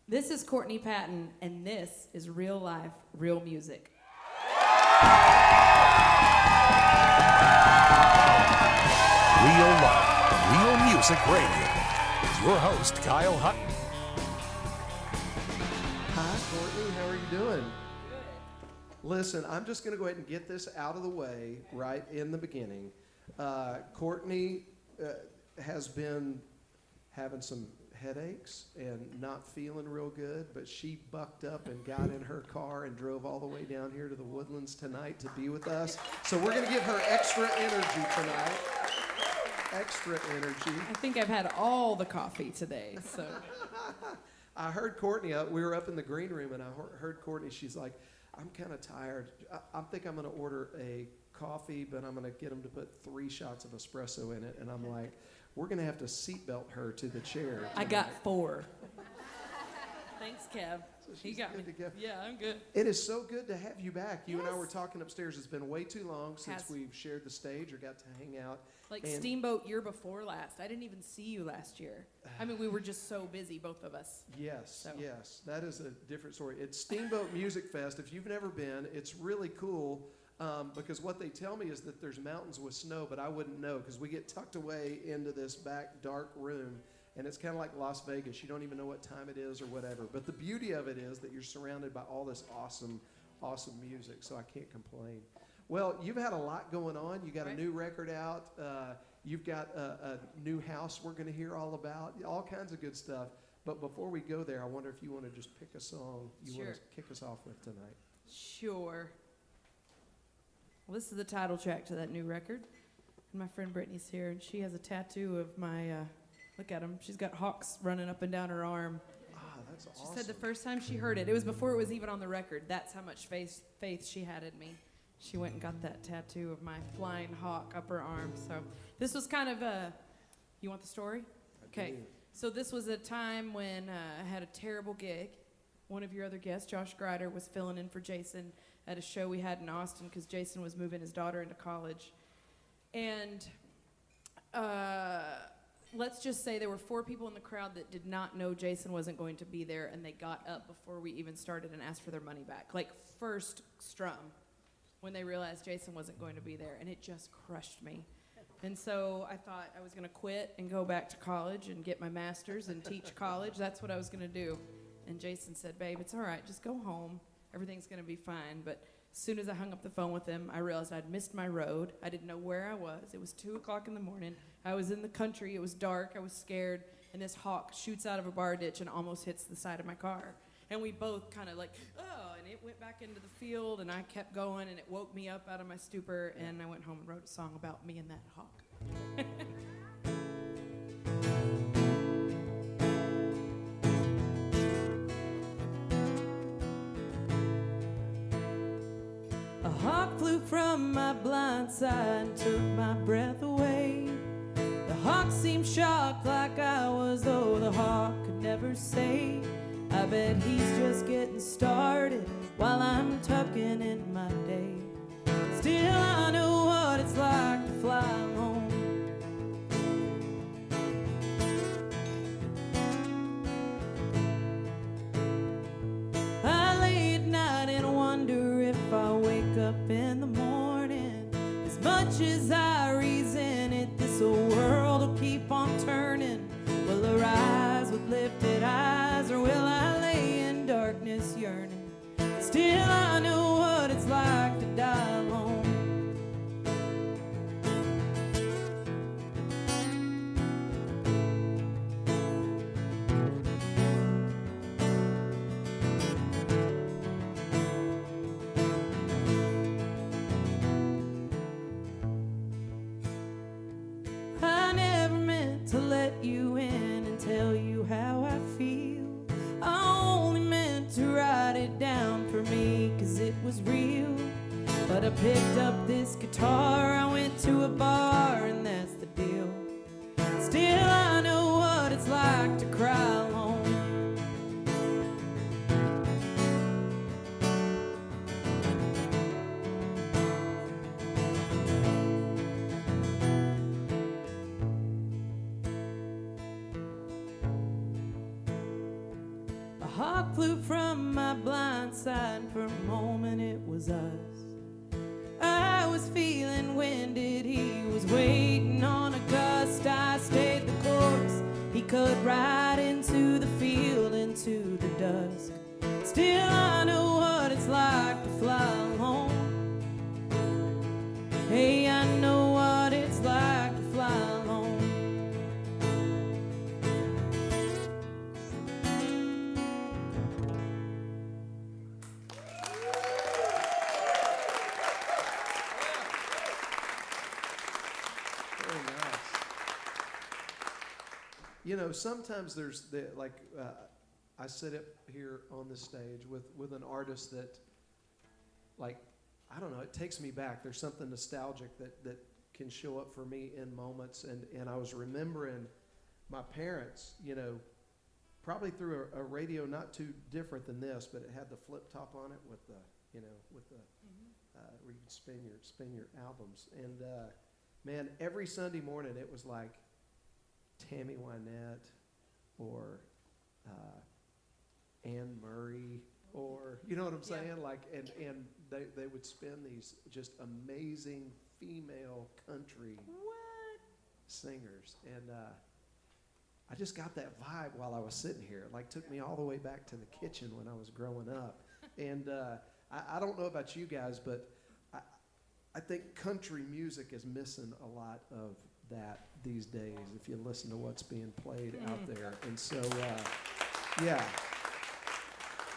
This is Courtney Patton, and this is real life, real music. Real life, real music radio. With your host, Kyle Hutton. Hi, Courtney. How are you doing? Listen, I'm just going to go ahead and get this out of the way right in the beginning. Courtney has been having some headaches and not feeling real good, but she bucked up and got in her car and drove all the way down here to the Woodlands tonight to be with us. So we're going to give her extra energy tonight. Extra energy. I think I've had all the coffee today, so. I heard Courtney, we were up in the green room, and I heard Courtney, she's like, I'm kind of tired. I think I'm going to order a coffee, but I'm going to get them to put 3 shots of espresso in it. And I'm like, we're going to have to seatbelt her to the chair tonight. I got 4. Thanks, Kev. So You she's got good me. to go. Yeah, I'm good. It is so good to have you back. You and I Yes. were talking upstairs. It's been way too long since Has. we've shared the stage or got to hang out. Like And- Steamboat year before last. I didn't even see you last year. I mean, we were just so busy, both of us. Yes, So. yes. That is a different story. It's Steamboat Music Fest. If you've never been, it's really cool because what they tell me is that there's mountains with snow, but I wouldn't know because we get tucked away into this back dark room, and it's kind of like Las Vegas. You don't even know what time it is or whatever. But the beauty of it is that you're surrounded by all this awesome, awesome music, so I can't complain. Well, you've had a lot going on. You got a new record out. You've got a new house we're going to hear all about, all kinds of good stuff. But before we go there, I wonder if you want to just pick a song you want Sure. to kick us off with tonight. Sure. Well, this is the title track to that new record. And my friend Brittany's here, and she has a tattoo of my, look at him. She's got hawks running up and down her arm. Ah, that's She awesome. said the first time she heard it, it was before it was even on the record. That's how much faith she had in me. She went and got that tattoo of my flying hawk up her arm. So this was kind of a, you want the story? Okay. So this was a time when I had a terrible gig. One of your other guests, Josh Grider, was filling in for Jason at a show we had in Austin because Jason was moving his daughter into college. And let's just say there were 4 people in the crowd that did not know Jason wasn't going to be there, and they got up before we even started and asked for their money back. Like first strum, when they realized Jason wasn't going to be there, and it just crushed me. And so I thought I was going to quit and go back to college and get my master's and teach college. That's what I was going to do. And Jason said, babe, it's all right. Just go home. Everything's going to be fine. But as soon as I hung up the phone with him, I realized I'd missed my road. I didn't know where I was. It was 2 o'clock in the morning. I was in the country. It was dark. I was scared. And this hawk shoots out of a bar ditch and almost hits the side of my car. And we both kind of like, oh, and it went back into the field, and I kept going, and it woke me up out of my stupor, and I went home and wrote a song about me and that hawk. A hawk flew from my blind side and took my breath away. The hawk seemed shocked like I was, though the hawk could never say. I bet he's just getting started while I'm tucking in my day. Still, I know what it's like to fly home. I lay at night and wonder if I'll wake up in the morning. As much as I reason it, this old world will keep on turning. Will I rise with lifted eyes, or will I lay in darkness yearning? Still, I know what it's like to die alone. I never meant to let you in and tell you how I feel. I only meant to write it down for me, 'cause it was real. But I picked up this guitar, I went to a bar, and that's the deal. Still, I know what it's like to cry alone. A hawk flew from my blind side, and for a moment it was us. I was feeling winded, he was waiting on a gust. I stayed the course, he cut right into the field, into the dusk. Still I know what it's like to fly alone. Hey, I know what it's like to fly alone. Very nice. You know, sometimes there's I sit up here on this stage with an artist that, like, I don't know, it takes me back. There's something nostalgic that can show up for me in moments. And I was remembering my parents, you know, probably through a radio not too different than this, but it had the flip top on it with the, you know, with the, where you can spin your albums. And, man, every Sunday morning it was like Tammy Wynette or Anne Murray, or, you know what I'm saying? Yeah. Like, and they would spin these just amazing female country singers. And I just got that vibe while I was sitting here. It, like, took me all the way back to the kitchen when I was growing up. And I don't know about you guys, but I think country music is missing a lot of that these days if you listen to what's being played out there. And so, yeah.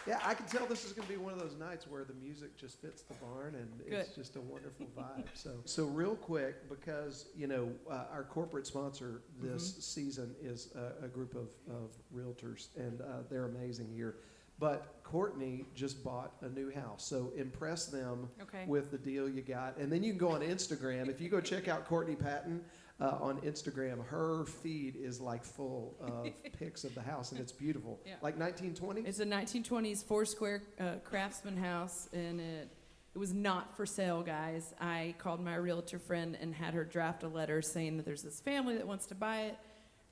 Yeah, I can tell this is going to be one of those nights where the music just fits the barn, and it's just a wonderful vibe. So real quick, because, you know, our corporate sponsor this season is a group of realtors, and they're amazing here. But Courtney just bought a new house, so impress them with the deal you got. And then you can go on Instagram. If you go check out Courtney Patton on Instagram, her feed is like full of pics of the house, and it's beautiful. Yeah. Like 1920s? It's a 1920s four-square craftsman house, and it was not for sale, guys. I called my realtor friend and had her draft a letter saying that there's this family that wants to buy it.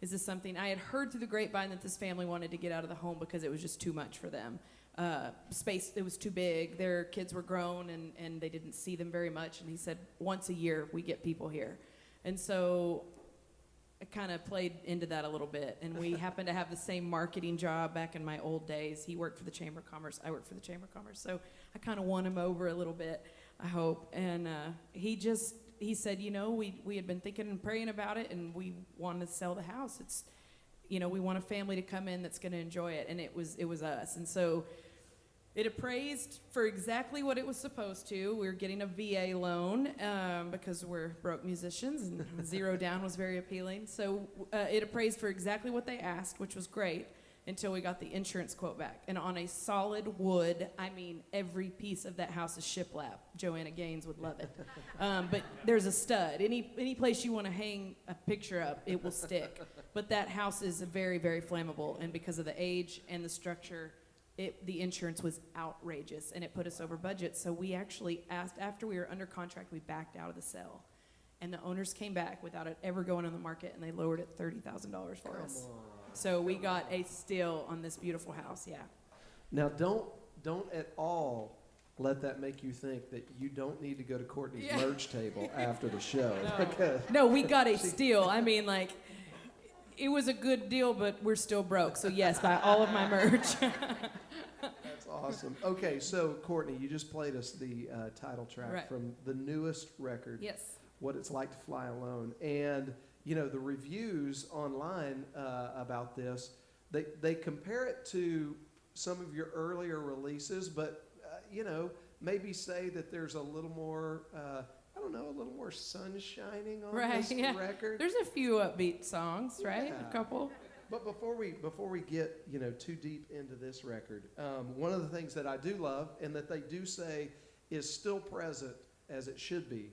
Is this something? I had heard through the grapevine that this family wanted to get out of the home because it was just too much for them. Space, it was too big. Their kids were grown, and they didn't see them very much. And he said, once a year, we get people here. And so I kind of played into that a little bit. And we happened to have the same marketing job back in my old days. He worked for the Chamber of Commerce. I worked for the Chamber of Commerce. So I kind of won him over a little bit, I hope. And he said, you know, we had been thinking and praying about it, and we wanted to sell the house. It's, you know, we want a family to come in that's going to enjoy it. And it was us. And so it appraised for exactly what it was supposed to. We were getting a VA loan because we're broke musicians, and zero down was very appealing. So it appraised for exactly what they asked, which was great, until we got the insurance quote back. And on a solid wood, I mean, every piece of that house is shiplap. Joanna Gaines would love it. But there's a stud. Any place you want to hang a picture up, it will stick. But that house is very, very flammable, and because of the age and the structure, the insurance was outrageous, and it put us over budget. So we actually asked, after we were under contract, we backed out of the sale. And the owners came back without it ever going on the market, and they lowered it $30,000 for us. So we got a steal on this beautiful house, yeah. Now, don't at all let that make you think that you don't need to go to Courtney's merch table after the show. No, we got a steal. I mean, like, it was a good deal, but we're still broke. So yes, buy all of my merch. That's awesome. Okay, so Courtney, you just played us the title track from the newest record. Yes. What It's Like to Fly Alone. And, you know, the reviews online about this, they compare it to some of your earlier releases, but, you know, maybe say that there's a little more, I don't know, a little more sun shining on this record. There's a few upbeat songs, right? A couple. But before we get, you know, too deep into this record, one of the things that I do love, and that they do say is still present as it should be,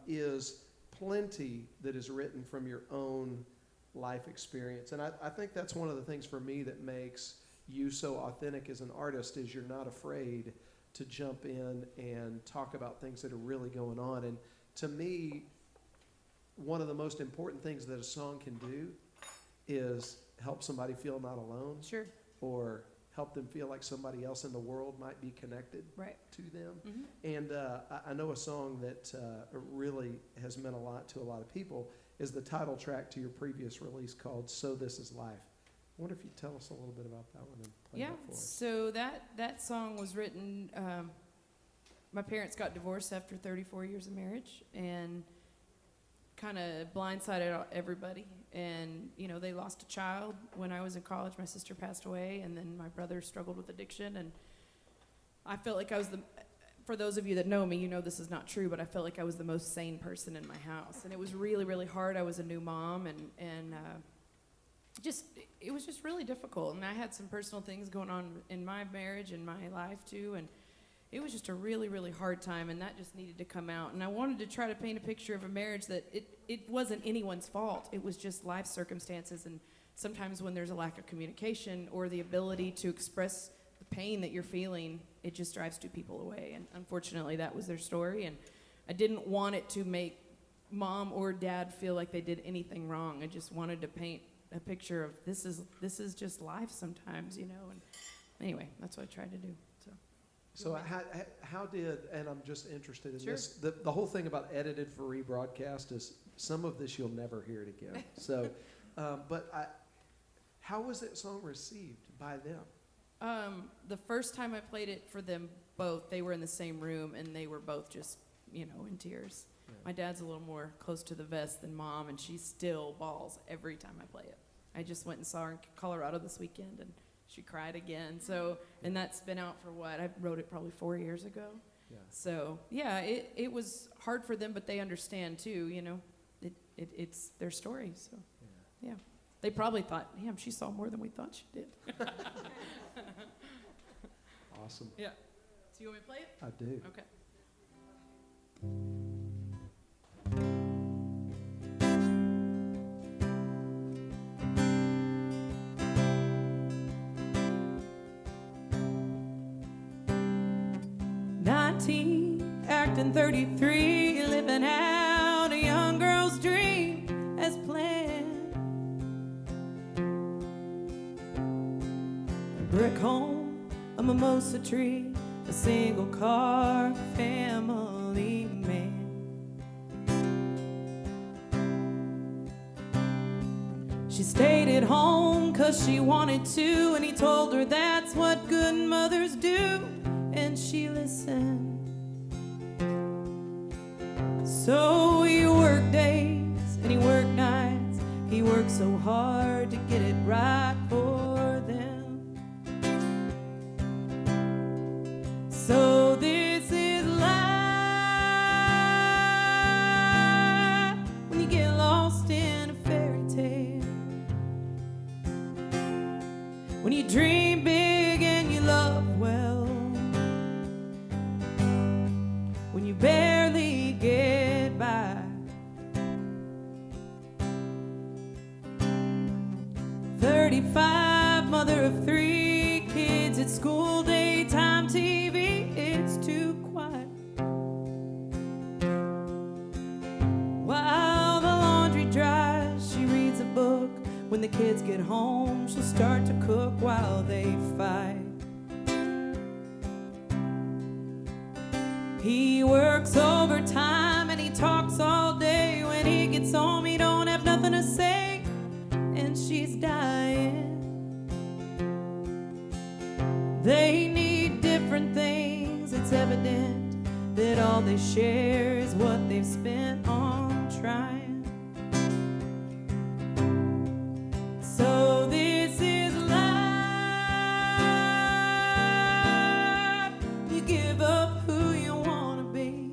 is plenty that is written from your own life experience. And I think that's one of the things for me that makes you so authentic as an artist, is you're not afraid to jump in and talk about things that are really going on. And to me, one of the most important things that a song can do is help somebody feel not alone. Sure. Or help them feel like somebody else in the world might be connected Right. to them. Mm-hmm. And I know a song that really has meant a lot to a lot of people is the title track to your previous release called So This Is Life. I wonder if you'd tell us a little bit about that one and play Yeah, that for us. so that song was written, my parents got divorced after 34 years of marriage and kind of blindsided everybody. And, you know, they lost a child when I was in college. My sister passed away, and then my brother struggled with addiction. And I felt like I was for those of you that know me, you know this is not true, but I felt like I was the most sane person in my house. And it was really, really hard. I was a new mom, and it was just really difficult. And I had some personal things going on in my marriage and my life, too. And it was just a really, really hard time, and that just needed to come out. And I wanted to try to paint a picture of a marriage that it wasn't anyone's fault. It was just life circumstances, and sometimes when there's a lack of communication or the ability to express the pain that you're feeling, it just drives two people away. And unfortunately, that was their story, and I didn't want it to make mom or dad feel like they did anything wrong. I just wanted to paint a picture of this is just life sometimes, you know. And anyway, that's what I tried to do. So how did, and I'm just interested in Sure. this, the whole thing about edited for rebroadcast is some of this you'll never hear it again. So, how was that song received by them? The first time I played it for them both, they were in the same room, and they were both just, you know, in tears. Yeah. My dad's a little more close to the vest than mom, and she still bawls every time I play it. I just went and saw her in Colorado this weekend, and she cried again. So, and that's been out for what? I wrote it probably 4 years ago. Yeah. So, yeah, it was hard for them, but they understand too, you know. It's their story, so, yeah. They probably thought, damn, she saw more than we thought she did. Awesome. Yeah. So you want me to play it? I do. Okay. Acting 33, living out a young girl's dream as planned. A brick home, a mimosa tree, a single car, family man. She stayed at home 'cause she wanted to, and he told her that's what good mothers do, and she listened. So he worked days and he worked nights. He worked so hard to get it right for them. So this is life when you get lost in a fairy tale. When you dream big and you love well. When you barely get by. 35, mother of 3 kids at school, daytime TV, it's too quiet. While the laundry dries, she reads a book. When the kids get home, she'll start to cook while they fight. He works overtime and he talks all day. When he gets home, he don't have nothing to say, and she's dying. They need different things. It's evident that all they share is what they've spent on trying. So this is life. You give up who you want to be.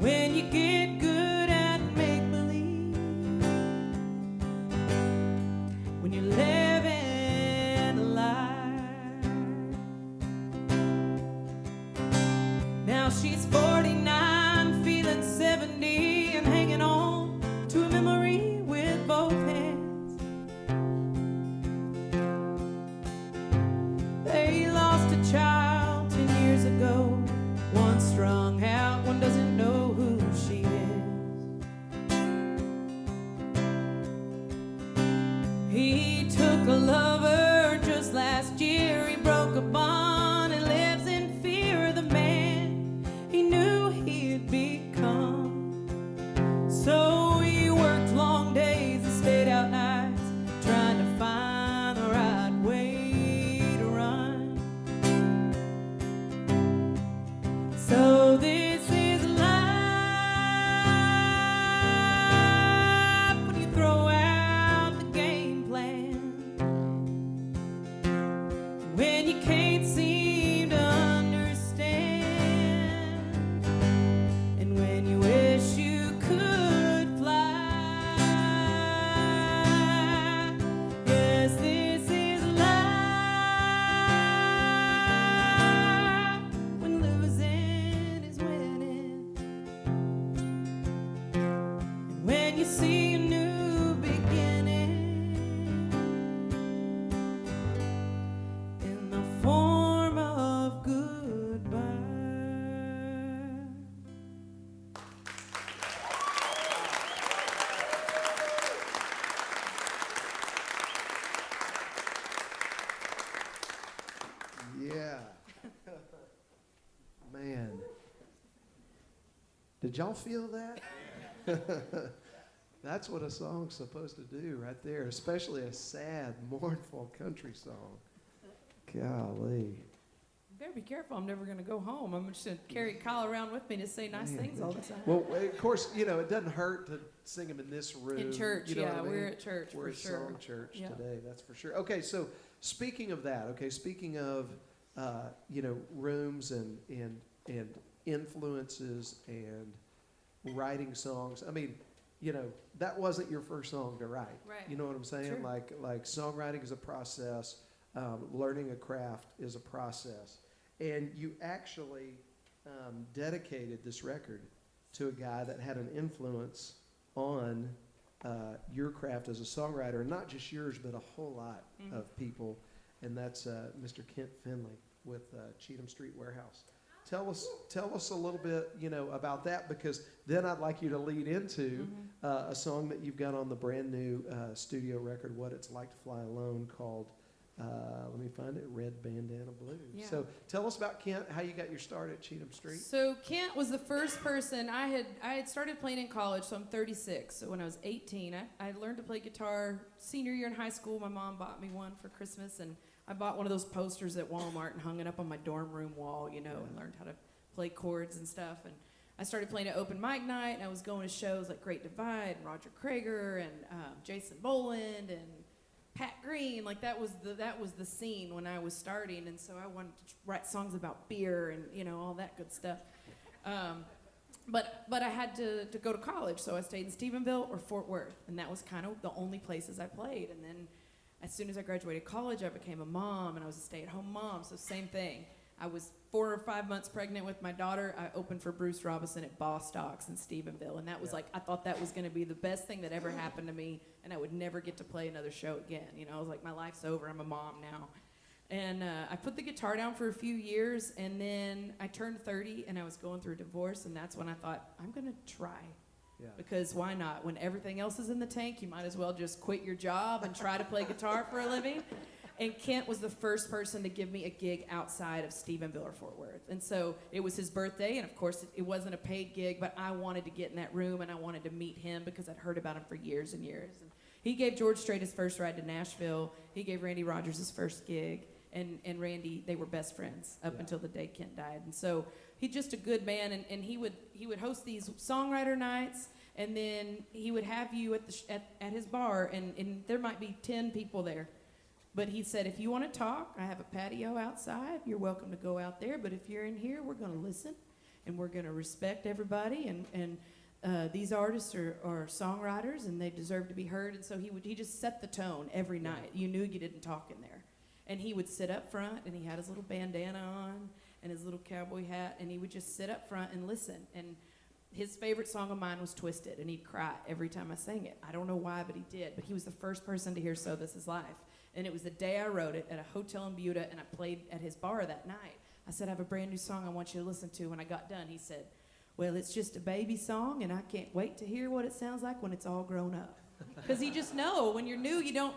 When you get good at make-believe. When you're living a lie. Now she's 49, feeling 70, and hanging on to a memory with both hands. They lost a child 10 years ago. One strung out, one doesn't know who she is. He took a lover Did y'all feel that? That's what a song's supposed to do right there, especially a sad, mournful country song. Golly. You better be careful. I'm never going to go home. I'm just going to carry Kyle around with me to say nice things all the time. Well, of course, you know, it doesn't hurt to sing them in this room. In church, you know what I mean? We're at church We're for sure. Song church today, that's for sure. Okay, so speaking of that, speaking of, you know, rooms and influences and writing songs, I mean, you know, that wasn't your first song to write. Right. You know what I'm saying? Sure. Like songwriting is a process. Learning a craft is a process. And you actually dedicated this record to a guy that had an influence on your craft as a songwriter, and not just yours, but a whole lot of people. And that's Mr. Kent Finley with Cheatham Street Warehouse. Tell us a little bit, you know, about that, because then I'd like you to lead into a song that you've got on the brand new studio record, What It's Like to Fly Alone, called, let me find it, Red Bandana Blue. Yeah. So tell us about Kent, how you got your start at Cheatham Street. So Kent was the first person I had started playing in college, so I'm 36. So when I was 18, I learned to play guitar senior year in high school. My mom bought me one for Christmas, and I bought one of those posters at Walmart and hung it up on my dorm room wall, you know, and learned how to play chords and stuff. And I started playing at open mic night, and I was going to shows like Great Divide and Roger Krager and Jason Boland and Pat Green. Like that was the scene when I was starting, and so I wanted to write songs about beer and, you know, all that good stuff. But I had to go to college, so I stayed in Stephenville or Fort Worth, and that was kind of the only places I played. And then as soon as I graduated college, I became a mom, and I was a stay-at-home mom, so same thing. I was 4 or 5 months pregnant with my daughter. I opened for Bruce Robinson at Bostocks in Stephenville, and that was like, I thought that was going to be the best thing that ever happened to me, and I would never get to play another show again. You know, I was like, my life's over. I'm a mom now. And I put the guitar down for a few years, and then I turned 30, and I was going through a divorce, and that's when I thought, I'm going to try. Yeah. Because why not? When everything else is in the tank, you might as well just quit your job and try to play guitar for a living. And Kent was the first person to give me a gig outside of Stephenville or Fort Worth. And so it was his birthday, and of course it wasn't a paid gig, but I wanted to get in that room, and I wanted to meet him because I'd heard about him for years and years. And he gave George Strait his first ride to Nashville. He gave Randy Rogers his first gig. And Randy, they were best friends up until the day Kent died. And so he's just a good man, and he would host these songwriter nights, and then he would have you at his bar, and there might be 10 people there. But he said, if you want to talk, I have a patio outside. You're welcome to go out there. But if you're in here, we're going to listen, and we're going to respect everybody. And these artists are songwriters, and they deserve to be heard. And so he just set the tone every night. You knew you didn't talk in there. And he would sit up front, and he had his little bandana on and his little cowboy hat, and he would just sit up front and listen. And his favorite song of mine was Twisted, and he'd cry every time I sang it. I don't know why, but he did. But he was the first person to hear So This Is Life. And it was the day I wrote it at a hotel in Buda, and I played at his bar that night. I said, I have a brand new song I want you to listen to. When I got done, he said, well, it's just a baby song, and I can't wait to hear what it sounds like when it's all grown up. Because you just know when you're new, you don't,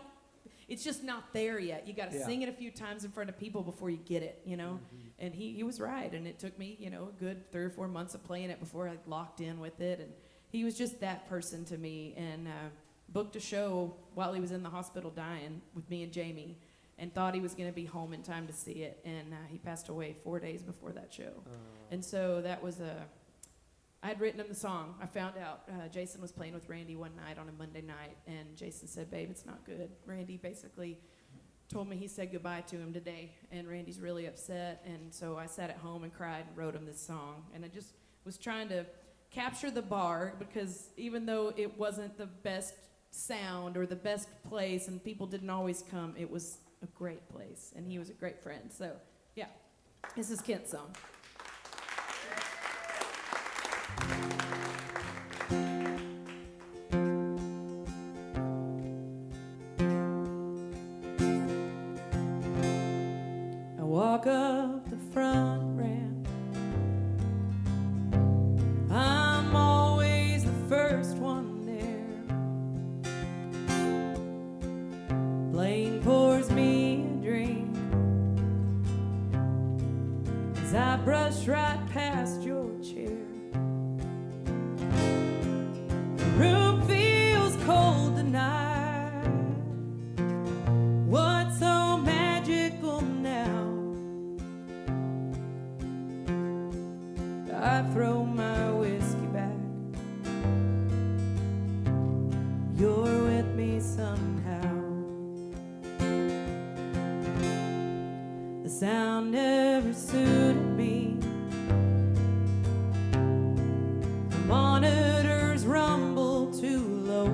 it's just not there yet. You got to sing it a few times in front of people before you get it, you know. And he was right, and it took me, you know, a good 3 or 4 months of playing it before I locked in with it. And he was just that person to me, and booked a show while he was in the hospital dying with me and Jamie, and thought he was going to be home in time to see it. And he passed away 4 days before that show. And so that was I had written him the song. I found out Jason was playing with Randy one night on a Monday night, and Jason said, babe, it's not good. Randy basically told me he said goodbye to him today, and Randy's really upset. And so I sat at home and cried and wrote him this song. And I just was trying to capture the bar, because even though it wasn't the best sound or the best place and people didn't always come, it was a great place, and he was a great friend. So yeah, this is Kent's song. I walk up the front ramp, I'm always the first one there. Blaine pours me a drink as I brush right past your chair. sound never suited me. The monitors rumble too low.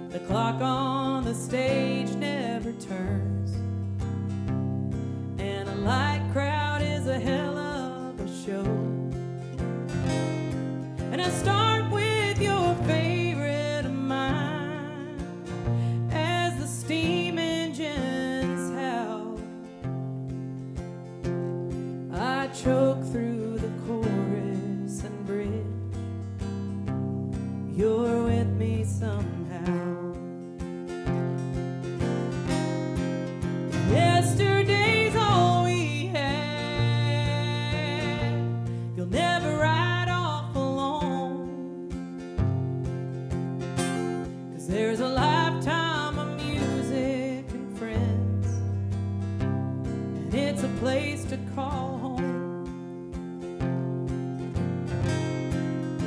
The clock on the stage never turns. And a light crowd is a hell of a show. And I start with your favorite of mine as the steam engines howl. I choke through the chorus and bridge. You're with me somehow. Yesterday's all we had. You'll never ride off alone. 'Cause there's a lifetime of music and friends, and it's a place to call home.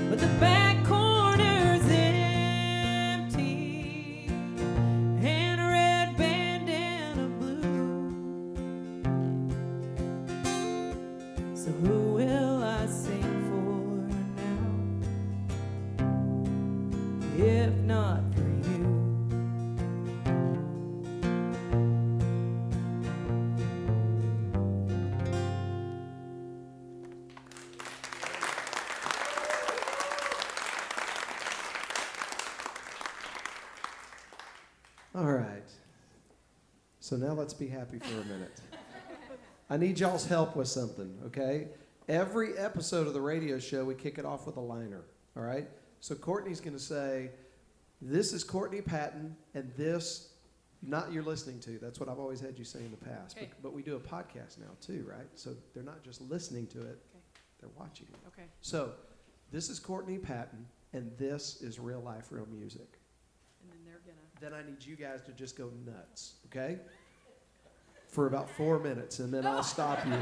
But the back corner's empty, and a red bandana blue. So who will I sing for now, if not for you? All right. So now let's be happy for a minute. I need y'all's help with something, okay? Every episode of the radio show, we kick it off with a liner, all right? So Courtney's going to say, this is Courtney Patton, and this, not you're listening to. That's what I've always had you say in the past. Okay. But we do a podcast now, too, right? So they're not just listening to it, Okay. they're watching it. Okay. So this is Courtney Patton, and this is real life, real music. And then they're gonna. Then I need you guys to just go nuts, okay? For about 4 minutes, and then I'll stop you.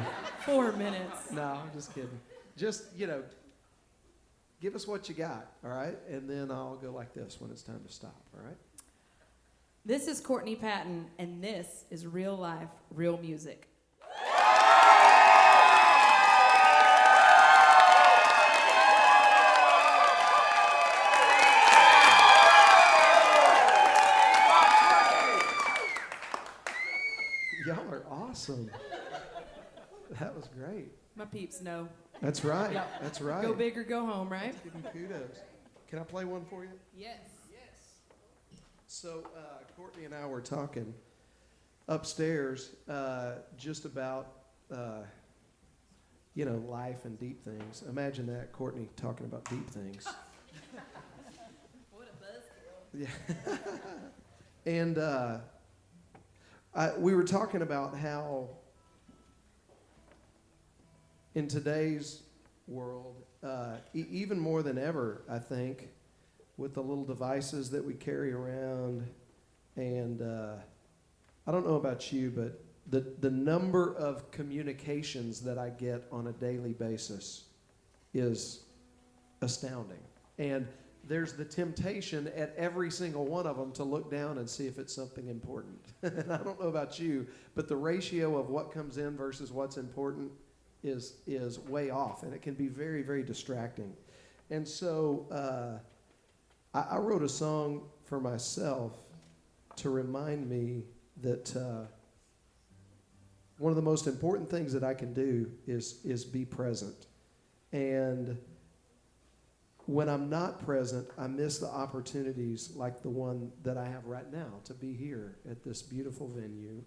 4 minutes. No, I'm just kidding. Just, give us what you got, all right? And then I'll go like this when it's time to stop, all right? This is Courtney Patton, and this is real life, real music. Y'all are awesome. That was great. My peeps know. That's right. Yep. That's right. Go big or go home, right? Give them kudos. Can I play one for you? Yes. So Courtney and I were talking upstairs just about, life and deep things. Imagine that, Courtney talking about deep things. What a buzzkill. Yeah. And we were talking about how in today's world, even more than ever, I think, with the little devices that we carry around, and I don't know about you, but the number of communications that I get on a daily basis is astounding. And there's the temptation at every single one of them to look down and see if it's something important. And I don't know about you, but the ratio of what comes in versus what's important is way off, and it can be very, very distracting. And so I wrote a song for myself to remind me that one of the most important things that I can do is be present. And when I'm not present, I miss the opportunities like the one that I have right now to be here at this beautiful venue,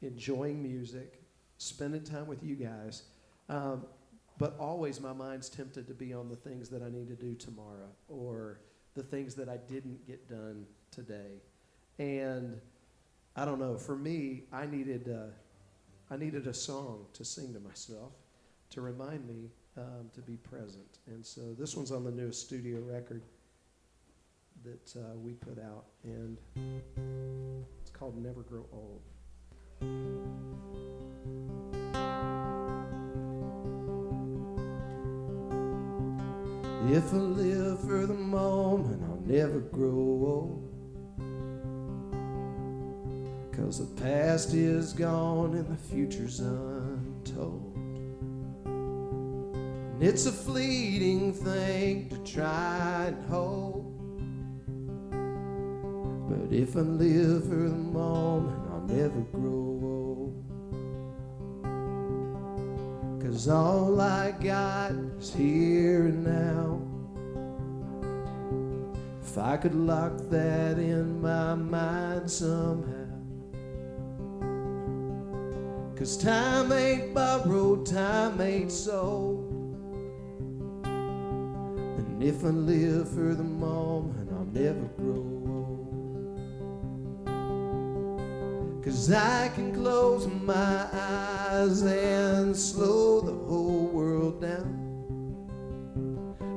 enjoying music, spending time with you guys. But always my mind's tempted to be on the things that I need to do tomorrow or the things that I didn't get done today. And I don't know, for me, I needed a song to sing to myself to remind me to be present. And so this one's on the newest studio record that we put out, and it's called Never Grow Old. If I live for the moment, I'll never grow old. 'cause the past is gone and the future's untold. And it's a fleeting thing to try and hold, but if I live for the moment, I'll never grow old. 'Cause all I got is here and now. If I could lock that in my mind somehow. 'Cause time ain't borrowed, time ain't sold. And if I live for the moment, I'll never grow old. 'Cause I can close my eyes and slow the whole world down.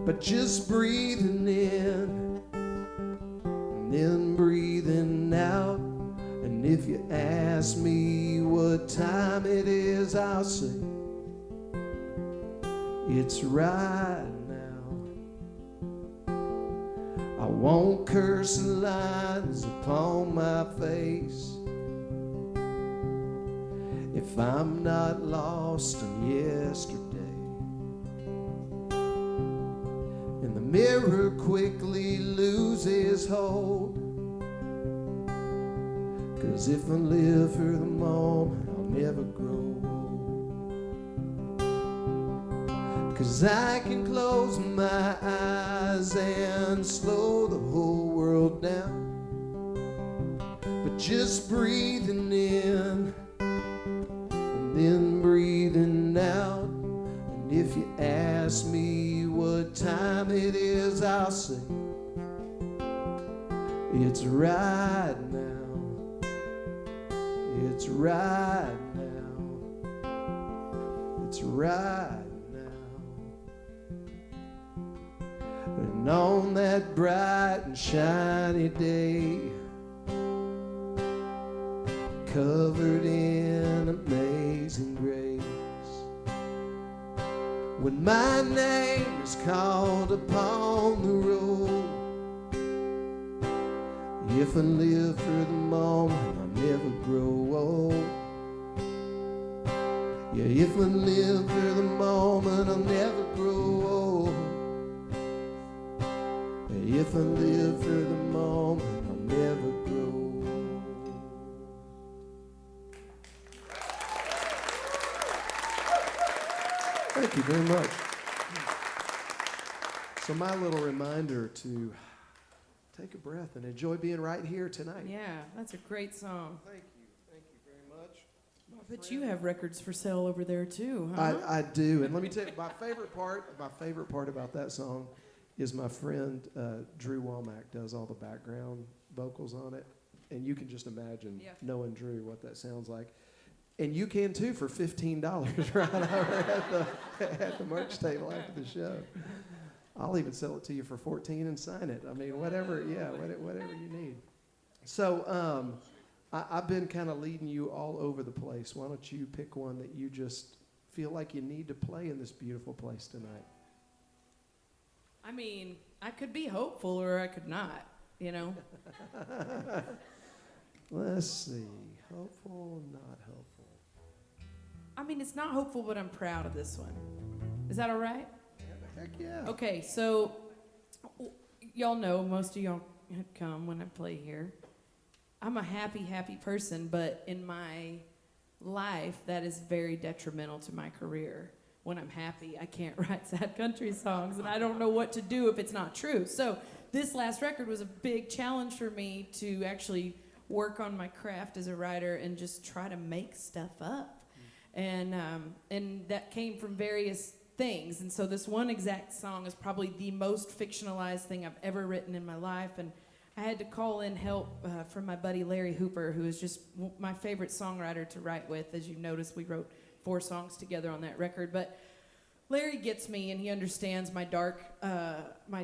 But just breathing in and then breathing out. And if you ask me what time it is, I'll say it's right now. I won't curse the lines upon my face if I'm not lost in yesterday. And the mirror quickly loses hold. 'Cause if I live for the moment, I'll never grow old. 'Cause I can close my eyes and slow the whole world down. But just breathing in and then breathing out. And if you ask me what time it is, I'll say it's right now. It's right now. It's right now. And on that bright and shiny day, covered in amazing grace, when my name is called upon the roll, if I live for the moment, I'll never grow old. Yeah, if I live for the moment, I'll never grow old. Yeah, if I live for the moment, I'll never grow old. Thank you very much. So my little reminder to take a breath and enjoy being right here tonight. Yeah, that's a great song. Thank you very much. But you have records for sale over there too, huh? I do, and let me tell you, my favorite part about that song is my friend Drew Womack does all the background vocals on it, and you can just imagine knowing Drew what that sounds like. And you can too for $15 right over at the merch table after the show. I'll even sell it to you for $14 and sign it. I mean, whatever you need. So I've been kind of leading you all over the place. Why don't you pick one that you just feel like you need to play in this beautiful place tonight? I mean, I could be hopeful or I could not, you know? Let's see. Hopeful, not hopeful. I mean, it's not hopeful, but I'm proud of this one. Is that all right? Heck yeah. Okay, so y'all know, most of y'all had come when I play here. I'm a happy person, but in my life, that is very detrimental to my career. When I'm happy, I can't write sad country songs, and I don't know what to do if it's not true. So this last record was a big challenge for me to actually work on my craft as a writer and just try to make stuff up. And that came from various things. And so this one exact song is probably the most fictionalized thing I've ever written in my life. And I had to call in help from my buddy Larry Hooper, who is just my favorite songwriter to write with. As you noticed, we wrote 4 songs together on that record. But Larry gets me, and he understands my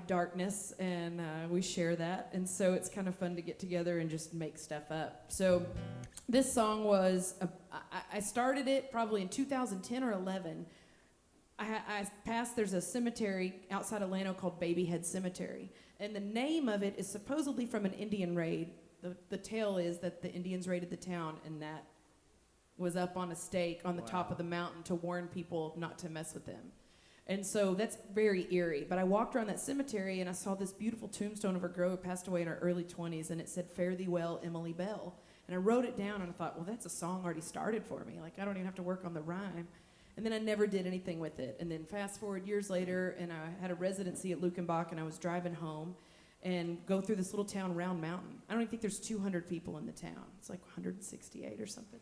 darkness, and we share that. And so it's kind of fun to get together and just make stuff up. So this song was, I started it probably in 2010 or 11. I passed, there's a cemetery outside Atlanta called Babyhead Cemetery. And the name of it is supposedly from an Indian raid the tale is that the Indians raided the town, and Nat was up on a stake on the top of the mountain to warn people not to mess with them. And so that's very eerie. But I walked around that cemetery, and I saw this beautiful tombstone of a girl who passed away in her early 20s, and it said, "Fare thee well, Emily Bell." And I wrote it down, and I thought, well, that's a song already started for me. Like, I don't even have to work on the rhyme. And then I never did anything with it. And then fast forward years later, and I had a residency at Lukenbach, and I was driving home and go through this little town, Round Mountain. I don't even think there's 200 people in the town. It's like 168 or something.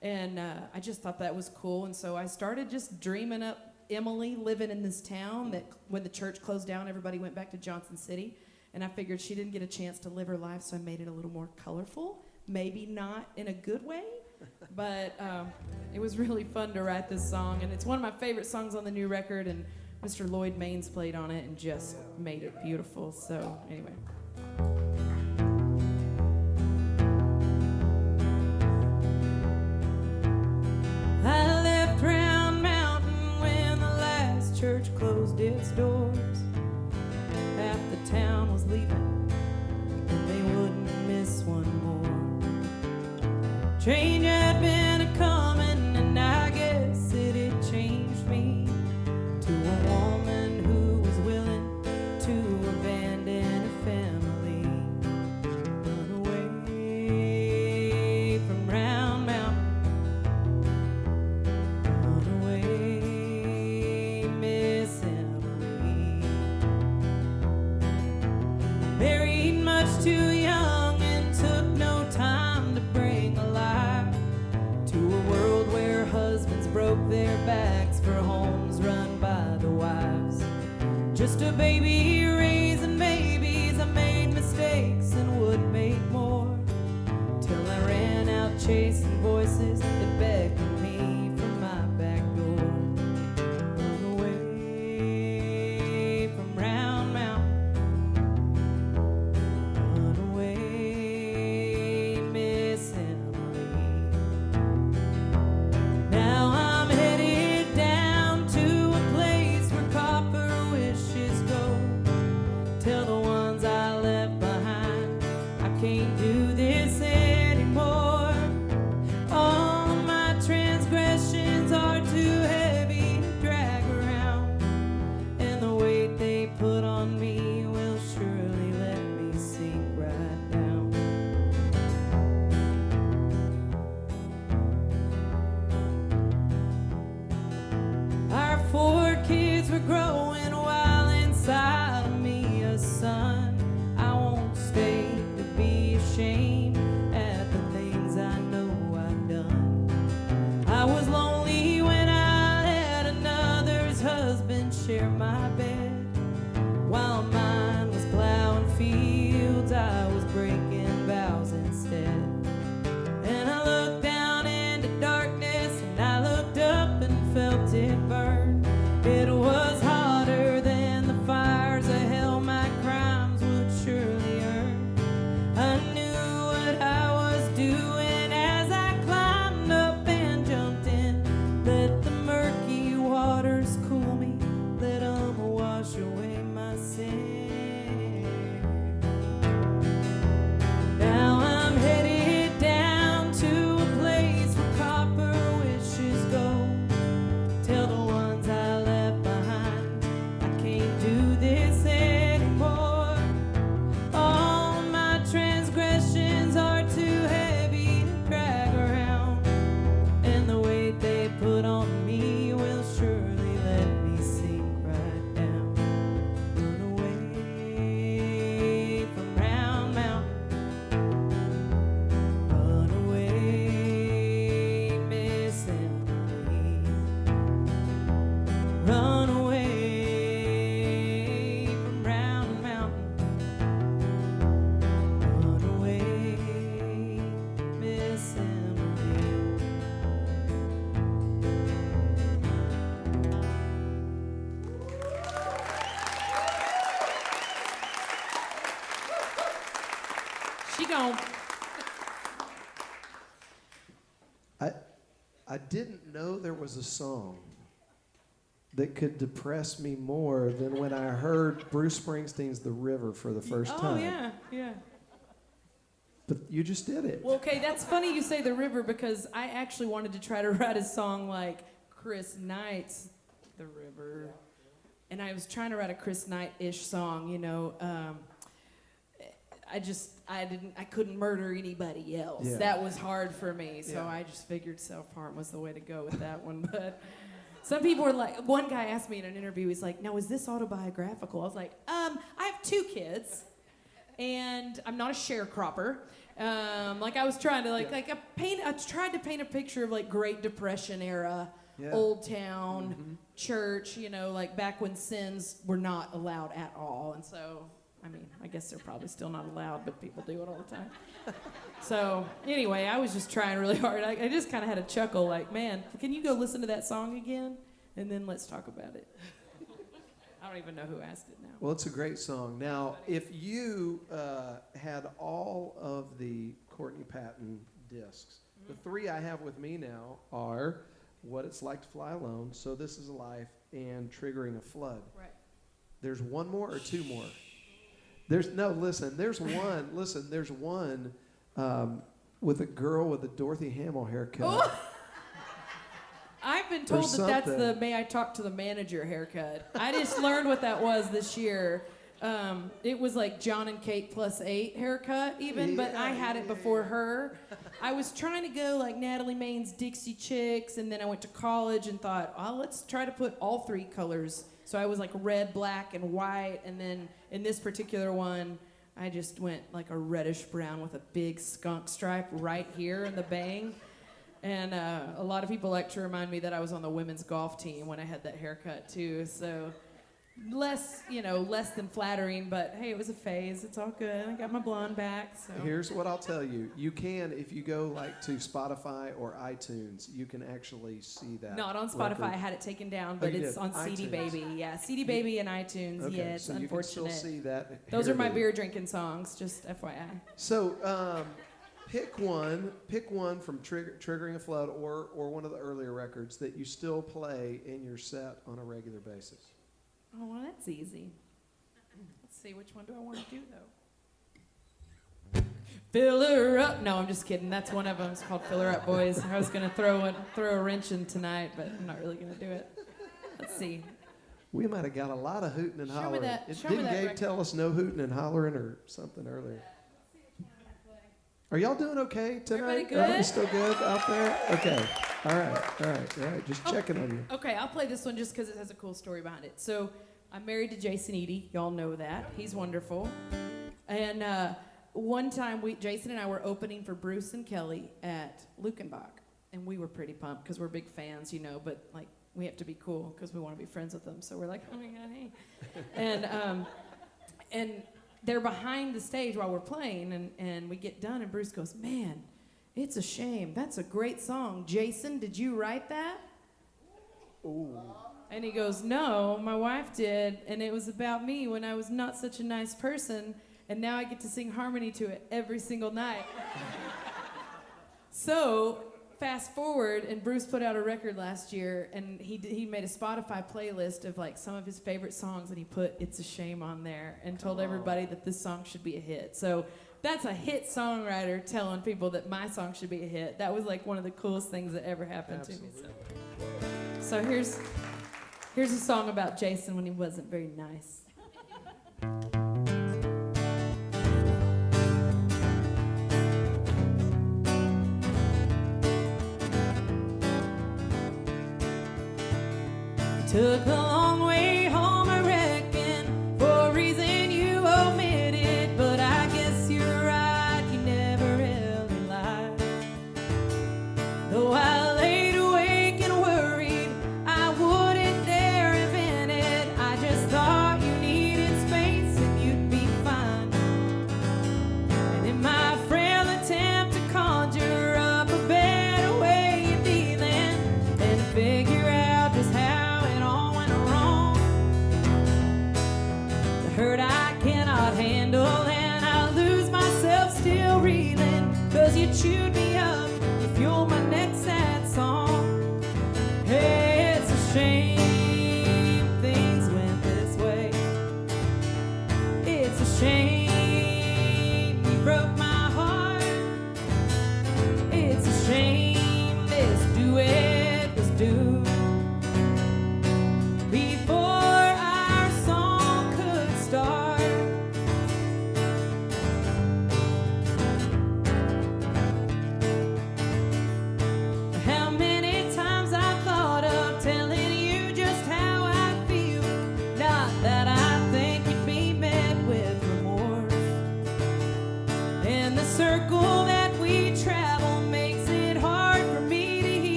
And I just thought that was cool. And so I started just dreaming up Emily living in this town that when the church closed down, everybody went back to Johnson City. And I figured she didn't get a chance to live her life, so I made it a little more colorful. Maybe not in a good way, but it was really fun to write this song. And it's one of my favorite songs on the new record, and Mr. Lloyd Maines played on it and just made it beautiful. So anyway. I left Round Mountain when the last church closed its doors. Half the town was leaving, and they wouldn't miss one more. Change had been a-comin', and I guess it had changed me to a woman who was willing to abandon her family, run away from Round Mountain, run away, Miss Emily. Married much too young and took no time to bring alive to a world where husbands broke their backs for homes run by the wives. Just a baby raising babies, I made mistakes and would make more, till I ran out chasing voices that beckoned me from my back door. Run away from Round Mountain, run away, Miss Emily. Now I'm headed down to a place where copper wishes go. Tell the ones I left behind I can't do this anymore. All my transgressions are too heavy to drag around, and the weight they put on me will surely let me sink right down. Our 4 kids were growing while inside of me a son. I won't stay to be ashamed at the things I know I've done. I was lonely when I let another's husband share my bed. While mine was plowing fields, I was breaking vows instead. And I looked down into darkness, and I looked up and felt it burn. It was hotter than the fires of hell my crimes would surely earn. I knew what I was doing as I climbed up and jumped in. Let the murky waters cool me, let 'em wash away my sin. Now I'm headed down to a place where copper wishes go. Tell the ones I left behind I can't do this anymore. All my transgressions are too heavy to drag around, and the weight they put on me will surely let me sink right down. Run away from Round Mountain, run away, Miss Emily. Run away from Round Mountain, run away, Miss Emily. She gone. I didn't know there was a song that could depress me more than when I heard Bruce Springsteen's The River for the first time. Oh, yeah, yeah. But You just did it. Well, okay, that's funny you say the river because I actually wanted to try to write a song like Chris Knight's The River. And I was trying to write a Chris Knight-ish song, you know. I couldn't murder anybody else. Yeah. That was hard for me, so Yeah. I just figured self-harm was the way to go with that one. But some people were like, one guy asked me in an interview, he's like, now is this autobiographical? I was like, I have 2 kids, and I'm not a sharecropper. Like I was trying to I tried to paint a picture of like Great Depression era, Old Town, church, you know, like back when sins were not allowed at all. And so, I mean, I guess they're probably still not allowed, but people do it all the time. So anyway, I was just trying really hard. I just kind of had a chuckle like, man, can you go listen to that song again? And then let's talk about it. I don't even know who asked it now. Well, it's a great song. Now, if you had all of the Courtney Patton discs, the 3 I have with me now are What It's Like to Fly Alone, So This Is Life, and Triggering a Flood. Right. There's one more or 2 more? There's one with a girl with a Dorothy Hamill haircut. Oh! I've been told that that's the something. may I talk to the manager haircut. I just learned what that was this year. It was like John and Kate +8 haircut even, but I had it before her. I was trying to go like Natalie Maine's Dixie Chicks, and then I went to college and thought, oh, let's try to put all 3 colors. So I was like red, black, and white, and then in this particular one, I just went like a reddish brown with a big skunk stripe right here in the bang. And a lot of people like to remind me that I was on the women's golf team when I had that haircut too. So less than flattering, but hey, it was a phase. It's all good. I got my blonde back. So Here's what I'll tell you. You can, if you go like to Spotify or iTunes, you can actually see that. not on Spotify. record. I had it taken down, but you it's did. on CD iTunes. Baby. Yeah, CD Baby and iTunes. Okay, Yeah, it's so you can unfortunate. still see that. Those are my hairdo. beer drinking songs, just FYI. So pick one from Triggering a Flood or one of the earlier records that you still play in your set on a regular basis. Oh, well, that's easy. Let's see, which one do I want to do, though? Fill her up. No, I'm just kidding. That's one of them. It's called Fill Her Up, Boys. I was going to throw a wrench in tonight, but I'm not really going to do it. Let's see. We might have got a lot of hooting and Show me hollering. that- show me Didn't that Gabe record. tell us no hooting and hollering or something earlier? Are y'all doing okay tonight? Everybody good? Still good out there? Okay. All right. Just checking on you. Okay, I'll play this one just because it has a cool story behind it. So I'm married to Jason Eady. Y'all know that. He's wonderful. And one time, Jason and I were opening for Bruce and Kelly at Lukenbach. And we were pretty pumped because we're big fans, you know, but like we have to be cool because we want to be friends with them. So we're like, oh my God, hey. And they're behind the stage while we're playing, and we get done, and Bruce goes, man, it's a shame. That's a great song. Jason, did you write that? Ooh. And he goes, no, my wife did, and it was about me when I was not such a nice person, and now I get to sing harmony to it every single night. So, fast forward, and Bruce put out a record last year, and he made a Spotify playlist of like some of his favorite songs, and he put It's a Shame on there and told everybody that this song should be a hit. So that's a hit songwriter telling people that my song should be a hit. That was like one of the coolest things that ever happened to me. So here's a song about Jason when he wasn't very nice. Took a long way home, I reckon, for a reason you omitted. But I guess you're right, you never really lied. Though I laid awake and worried, I wouldn't dare invent it. I just thought you needed space and you'd be fine. And in my frail attempt to conjure up a better way of dealing and figure out just how hurt I cannot handle, and I lose myself still reeling, 'cause you chewed me up, you fueled my next sad song. Hey, it's a shame things went this way. It's a shame you broke my heart.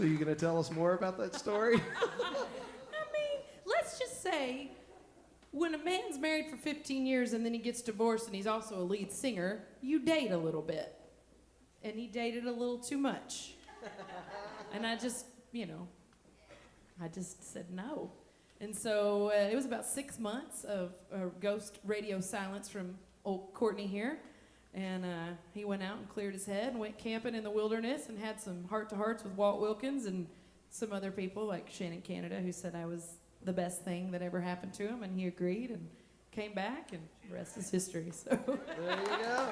So you gonna tell us more about that story? I mean, let's just say when a man's married for 15 years and then he gets divorced and he's also a lead singer, you date a little bit. And he dated a little too much. And I just, I just said no. And so it was about 6 months of ghost radio silence from old Courtney here. And he went out and cleared his head and went camping in the wilderness and had some heart-to-hearts with Walt Wilkins and some other people like Shannon Canada, who said I was the best thing that ever happened to him, and he agreed and came back, and the rest is history. So there you go.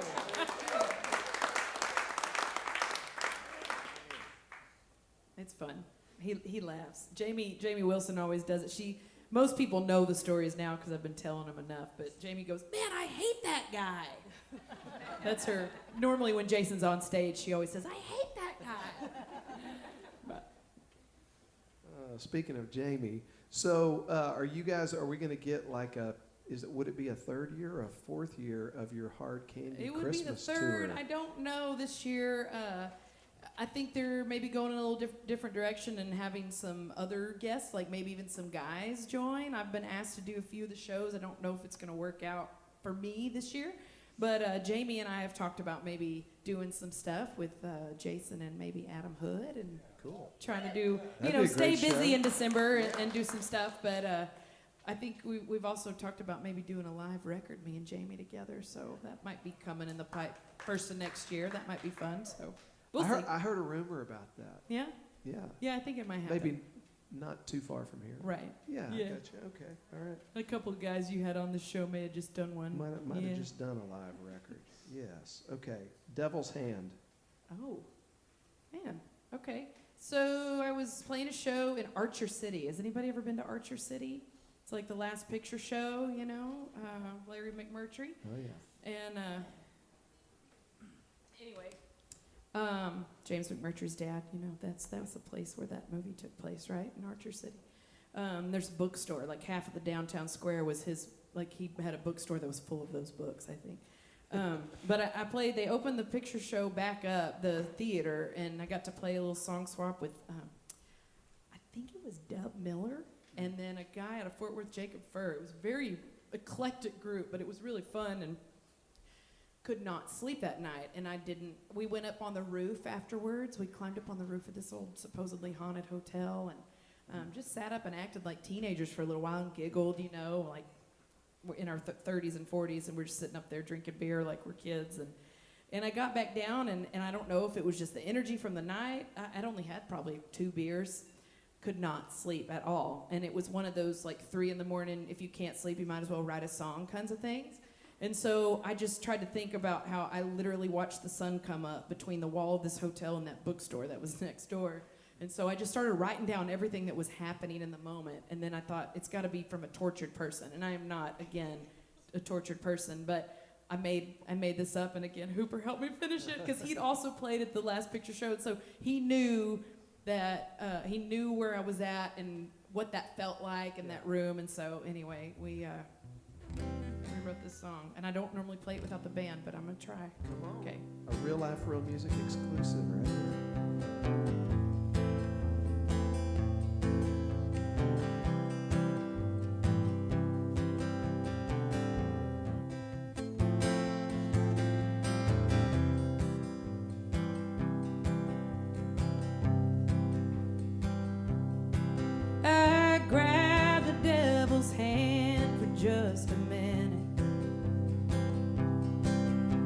It's fun. He laughs. Jamie Wilson always does it. Most people know the stories now because I've been telling them enough, but Jamie goes, "Man, I hate that guy." That's her. Normally when Jason's on stage, she always says, "I hate that guy." But. Speaking of Jamie, so are we going to get like would it be a third year or a fourth year of your Hard Candy It would Christmas be the third. tour? I don't know this year. I think they're maybe going in a little different direction and having some other guests, like maybe even some guys join. I've been asked to do a few of the shows. I don't know if it's going to work out for me this year. But Jamie and I have talked about maybe doing some stuff with Jason and maybe Adam Hood and Cool. trying to do, That'd be a stay great busy show. in December and do some stuff. But I think we've also talked about maybe doing a live record, me and Jamie together. So that might be coming in the pipe first of next year. That might be fun. So we'll see. I heard a rumor about that. Yeah? Yeah. Yeah, I think it might happen. Maybe not too far from here. Right. Yeah, Yeah. I gotcha. Okay, all right. A couple of guys you had on the show may have just done one. Might Yeah. have just done a live record. Yes. Okay. Devil's Hand. Oh, man. Okay. So I was playing a show in Archer City. Has anybody ever been to Archer City? It's like the Last Picture Show, Larry McMurtry. Oh yeah. And anyway, James McMurtry's dad, that was the place where that movie took place, right? In Archer City. There's a bookstore. Like half of the downtown square was his, like he had a bookstore that was full of those books, I think. But I played, they opened the picture show back up, the theater, and I got to play a little song swap with, I think it was Dub Miller, and then a guy out of Fort Worth, Jacob Furr. It was a very eclectic group, but it was really fun, and could not sleep that night, and we went up on the roof afterwards. We climbed up on the roof of this old supposedly haunted hotel, and just sat up and acted like teenagers for a little while and giggled, like we're in our 30s and 40s, and we're just sitting up there drinking beer like we're kids. And I got back down, and I don't know if it was just the energy from the night. I'd only had probably 2 beers. Could not sleep at all. And it was one of those, like, 3 in the morning, if you can't sleep, you might as well write a song kinds of things. And so I just tried to think about how I literally watched the sun come up between the wall of this hotel and that bookstore that was next door. And so I just started writing down everything that was happening in the moment. And then I thought, it's got to be from a tortured person. And I am not, again, a tortured person. But I made this up. And again, Hooper helped me finish it because he'd also played at the Last Picture Show. And so he knew that, he knew where I was at and what that felt like in that room. And so anyway, we wrote this song. And I don't normally play it without the band, but I'm going to try. Come on. Okay. A Real Life, Real Music exclusive right here. I grabbed the devil's hand for just a minute,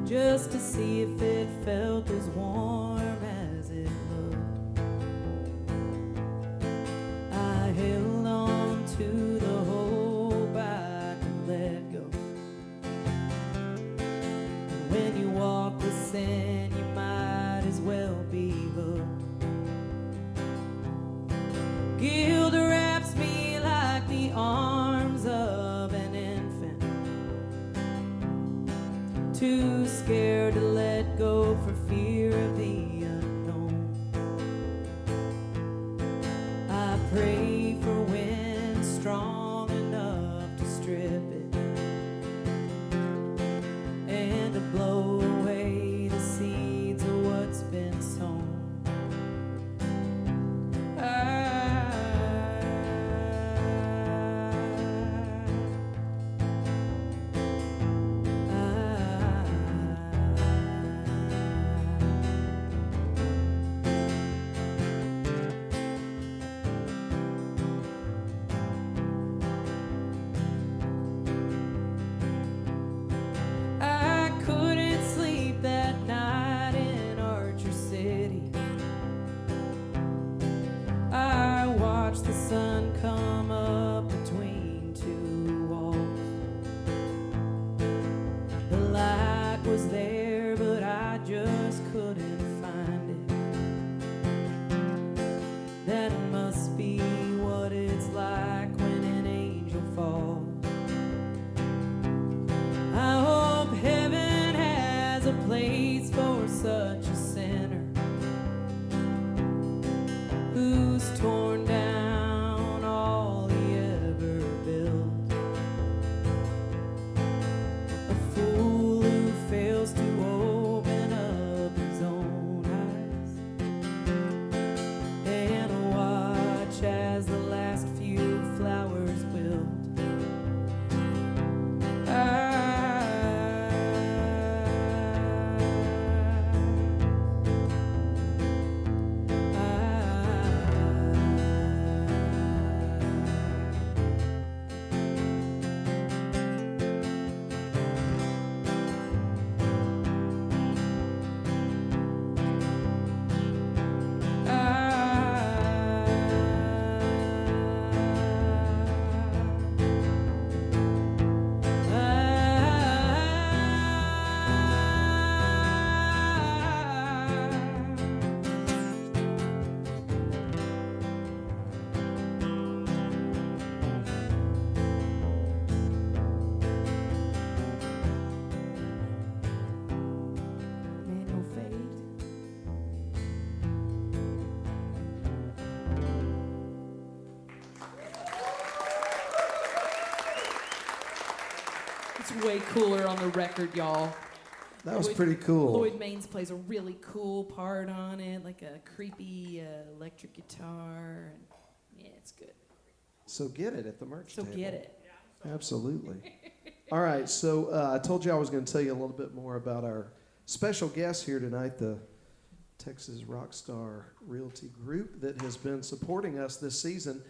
just to see if it felt as warm as it looked. I held on to the hope I could let go. But when you walk with sin, you might as well be hooked. Guilt wraps me like the arms of an infant, too scared to let go for just couldn't find it. That must be what it's like when an angel falls. I hope heaven has a place for such a sinner who's torn down all he ever built. A fool who fails to open up his own eyes and watch as the last few flowers wilt. Manual fade. It's way cooler on the record, y'all. That was Lloyd- pretty cool. Lloyd Maines plays a really cool part on it, like a creepy electric guitar. And yeah, it's good. So get it at the merch So table. get it. Absolutely. All right, so I told you I was going to tell you a little bit more about our special guest here tonight, the Texas Rockstar Realty Group that has been supporting us this season.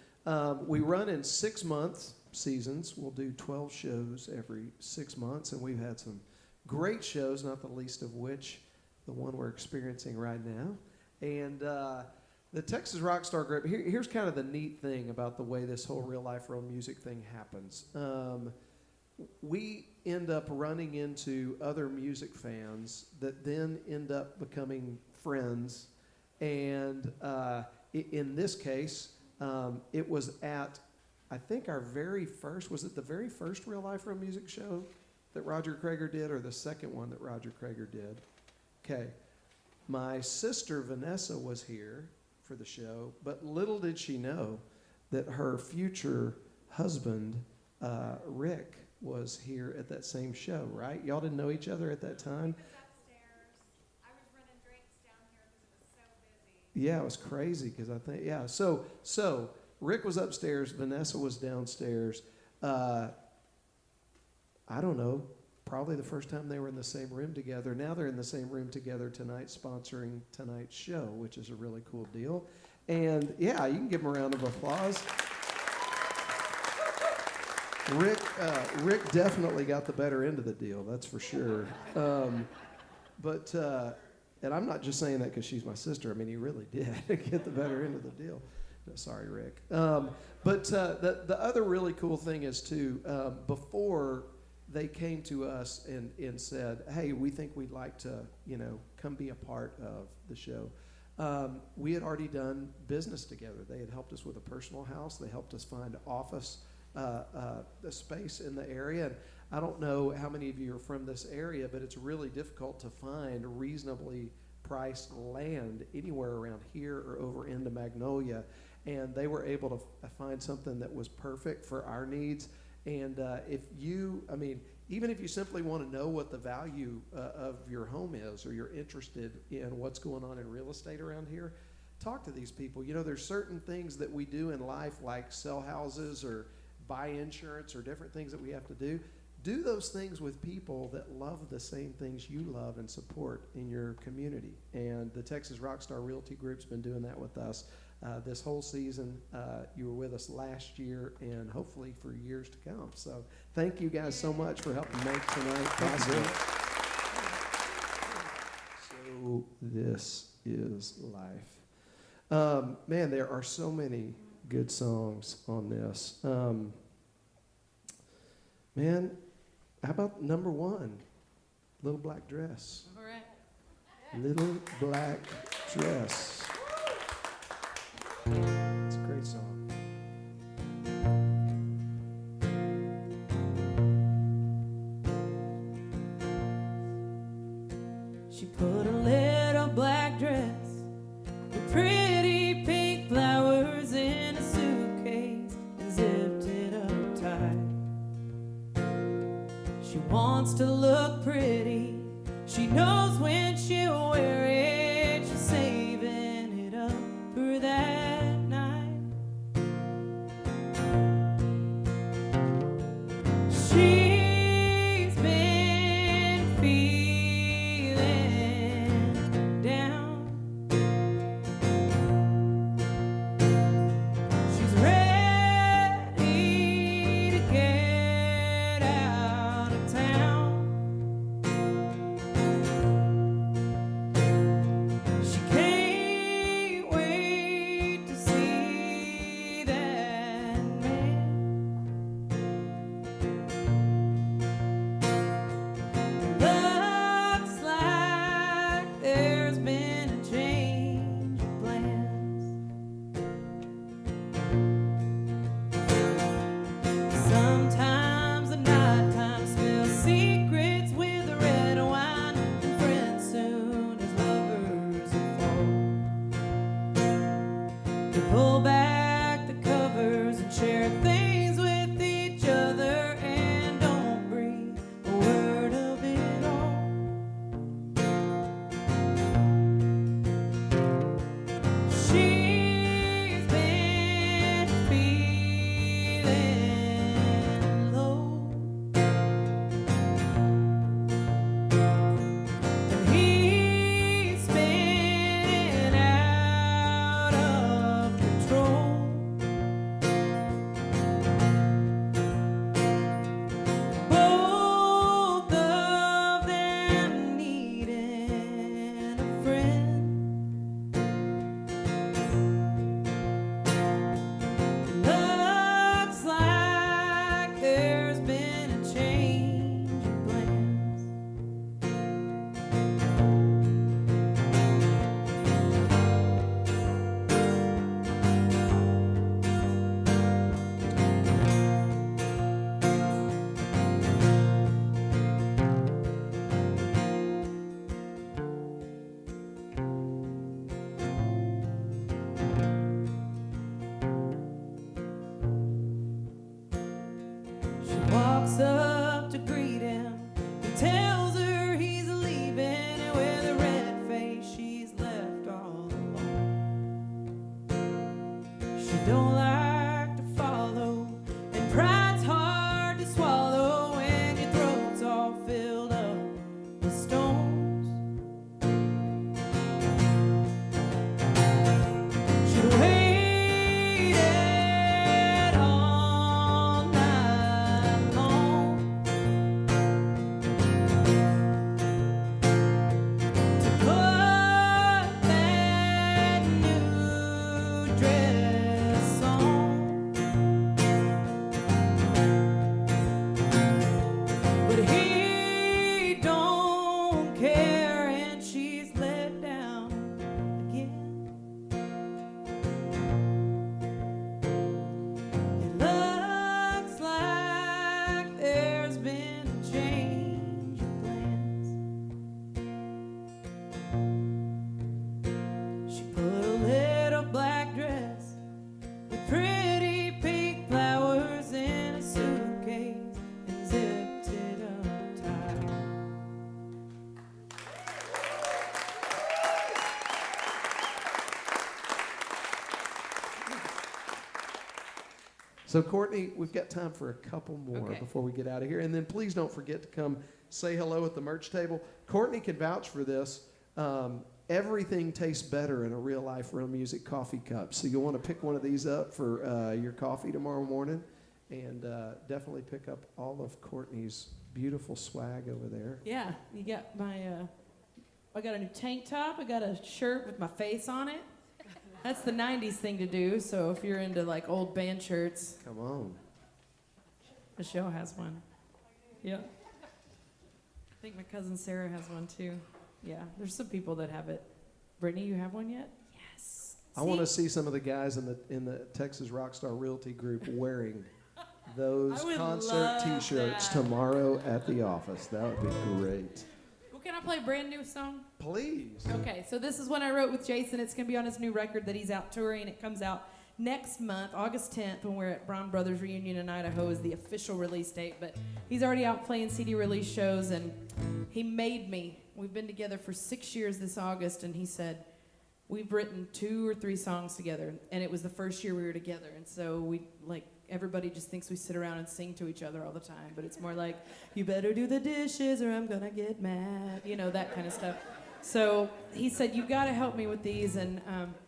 We run in 6-month seasons. We'll do 12 shows every 6 months, and we've had some great shows, not the least of which the one we're experiencing right now. And the Texas Rockstar Group, here's kind of the neat thing about the way this whole real life, real music thing happens. We end up running into other music fans that then end up becoming friends. And in this case, it was at, I think our very first, was it the very first real life, real music show that Roger Krager did, or the second one that Roger Krager did? Okay. My sister Vanessa was here for the show, but little did she know that her future husband, Rick, was here at that same show, right? Y'all didn't know each other at that time? He was upstairs. I was running drinks down here because it was so busy. Yeah, it was crazy because I think, yeah. So Rick was upstairs, Vanessa was downstairs. I don't know, probably the first time they were in the same room together. Now they're in the same room together tonight, sponsoring tonight's show, which is a really cool deal. And yeah, you can give them a round of applause. Rick definitely got the better end of the deal, that's for sure. And I'm not just saying that because she's my sister. I mean, he really did get the better end of the deal. No, sorry, Rick. But the other really cool thing is, too, before they came to us and said, hey, we think we'd like to, come be a part of the show. We had already done business together. They had helped us with a personal house. They helped us find office the space in the area. And I don't know how many of you are from this area, but it's really difficult to find reasonably priced land anywhere around here or over into Magnolia. And they were able to find something that was perfect for our needs. And even if you simply want to know what the value of your home is, or you're interested in what's going on in real estate around here, talk to these people. There's certain things that we do in life, like sell houses or buy insurance or different things that we have to do. Do those things with people that love the same things you love and support in your community. And the Texas Rockstar Realty Group's been doing that with us this whole season. You were with us last year and hopefully for years to come. So thank you guys so much for helping make tonight possible. So this is life. Man, there are so many good songs on this. Man, how about number one, Little Black Dress? All right. Little Black Dress. It's a great song. She put a little black dress with pretty pink flowers in a suitcase and zipped it up tight. She wants to look pretty. She knows when she'll wear it. She's saving it up for that night. She's been feeling down. She's ready to get out of town. She can't wait to see that man. Looks like there's been a change of plans. Sometimes the nighttime spills secrets with the red wine, and friends soon as lovers fall. They pull back the covers and share things with each other and don't breathe a word of it all. She's been feeling low, and he's spinning out of control. Both of them needing a friend. Looks like there's been a change of plans. She walks up to greet him. He tells her he's leaving, and with a red face, she's left all alone. She don't like to follow, and pride's hard to swallow when your throat's all filled up with stones. She waited all night long to put that new dress on. But he don't care, and she's let down again. It looks like there's been a change of plans. She put a little black dress with pretty pink flowers in a suitcase and zipped it up tight. So, Courtney, we've got time for a couple more Okay. before we get out of here. And then please don't forget to come say hello at the merch table. Courtney can vouch for this. Everything tastes better in a real life, real music coffee cup. So you'll want to pick one of these up for your coffee tomorrow morning. And definitely pick up all of Courtney's beautiful swag over there. Yeah, you got my, I got a new tank top. I got a shirt with my face on it. That's the 90s thing to do, so if you're into like old band shirts, Come on. Michelle has one. Yeah. I think my cousin Sarah has one too. Yeah, there's some people that have it. Brittany, you have one yet? Yes. I want to see some of the guys in the Texas Rockstar Realty group wearing those I would concert love T-shirts that. tomorrow at the office. That would be great. Well, can I play a brand new song? Please. Okay, so this is one I wrote with Jason. It's going to be on his new record that he's out touring. It comes out next month, August 10th, when we're at Brown Brothers Reunion in Idaho is the official release date. But he's already out playing CD release shows, and he made me. We've been together for 6 years this August, and he said, we've written 2 or 3 songs together, and it was the first year we were together. And so we, like, everybody just thinks we sit around and sing to each other all the time, but it's more like, you better do the dishes or I'm gonna get mad, you know, that kind of stuff. So he said, you gotta help me with these, and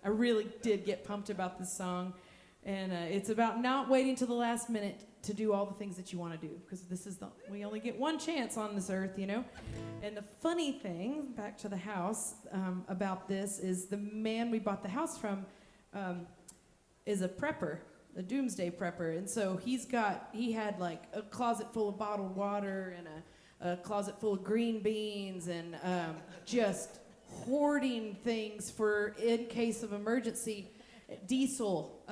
I really did get pumped about this song. And it's about not waiting till the last minute to do all the things that you want to do, because we only get one chance on this earth, you know. And the funny thing, back to the house, about this is the man we bought the house from is a prepper, a doomsday prepper. And so he had like a closet full of bottled water and a closet full of green beans and just hoarding things for in case of emergency. Diesel,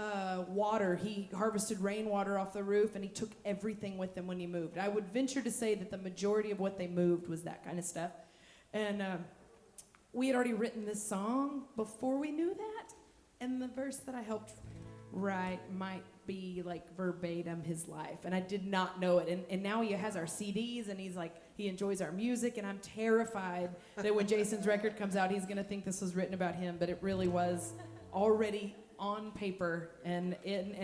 water. He harvested rainwater off the roof, and he took everything with him when he moved. I would venture to say that the majority of what they moved was that kind of stuff. And we had already written this song before we knew that, and the verse that I helped write might be like verbatim his life, and I did not know it. And now he has our CDs, and he's like, he enjoys our music, and I'm terrified that when Jason's record comes out, he's gonna think this was written about him, but it really was already on paper and